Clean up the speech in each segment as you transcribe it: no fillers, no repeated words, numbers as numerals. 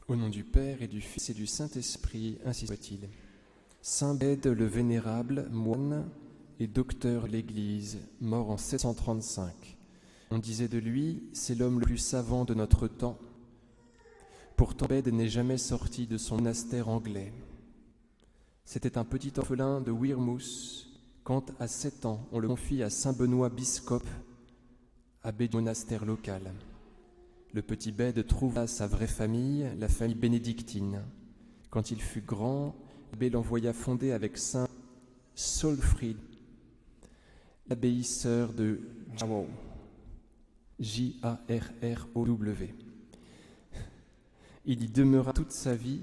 Au nom du Père et du Fils et du Saint-Esprit, ainsi soit-il. Saint Bède le Vénérable, moine et docteur de l'Église, mort en 735. On disait de lui, c'est l'homme le plus savant de notre temps. Pourtant, Bède n'est jamais sorti de son monastère anglais. C'était un petit orphelin de Wearmouth, quand, à 7 ans, on le confie à saint Benoît Biscope, abbé du monastère local. Le petit Bède trouva sa vraie famille, la famille bénédictine. Quand il fut grand, l'abbé l'envoya fonder avec saint Saulfried l'abbaye sœur de Jarrow, Jarrow. Il y demeura toute sa vie,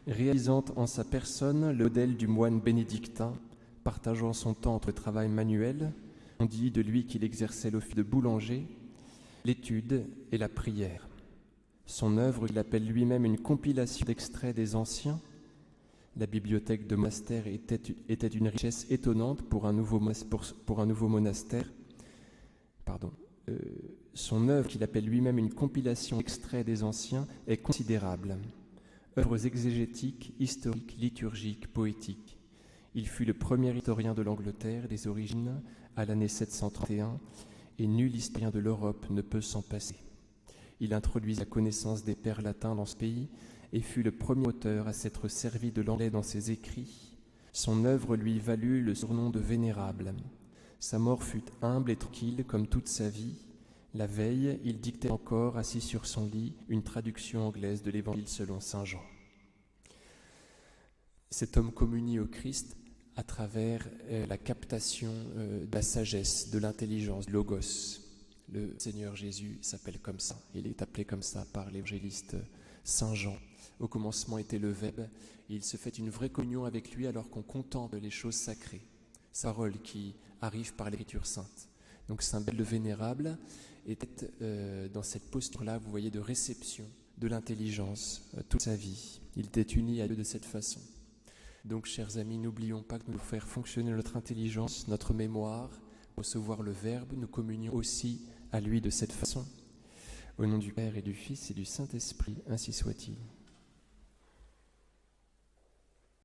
réalisant en sa personne le modèle du moine bénédictin, partageant son temps entre le travail manuel. On dit de lui qu'il exerçait l'office de boulanger, l'étude et la prière. Son œuvre, qu'il appelle lui-même une compilation d'extraits des anciens, la bibliothèque de monastère était une richesse étonnante pour un nouveau monastère. Son œuvre, qu'il appelle lui-même une compilation d'extraits des anciens, est considérable. Œuvres exégétiques, historiques, liturgiques, poétiques. Il fut le premier historien de l'Angleterre des origines à l'année 731, et nul historien de l'Europe ne peut s'en passer. Il introduisit la connaissance des pères latins dans ce pays et fut le premier auteur à s'être servi de l'anglais dans ses écrits. Son œuvre lui valut le surnom de Vénérable. Sa mort fut humble et tranquille comme toute sa vie. La veille, il dictait encore, assis sur son lit, une traduction anglaise de l'Évangile selon saint Jean. Cet homme communie au Christ à travers la captation de la sagesse, de l'intelligence, du logos. Le Seigneur Jésus s'appelle comme ça. Il est appelé comme ça par l'évangéliste saint Jean. Au commencement était le Verbe, et il se fait une vraie communion avec lui alors qu'on contemple les choses sacrées. Sa parole qui arrive par l'Écriture sainte. Donc saint Bède le Vénérable était dans cette posture-là, vous voyez, de réception de l'intelligence toute sa vie. Il était uni à Dieu de cette façon. Donc, chers amis, n'oublions pas que nous devons faire fonctionner notre intelligence, notre mémoire, recevoir le Verbe, nous communions aussi à lui de cette façon. Au nom du Père et du Fils et du Saint-Esprit, ainsi soit-il.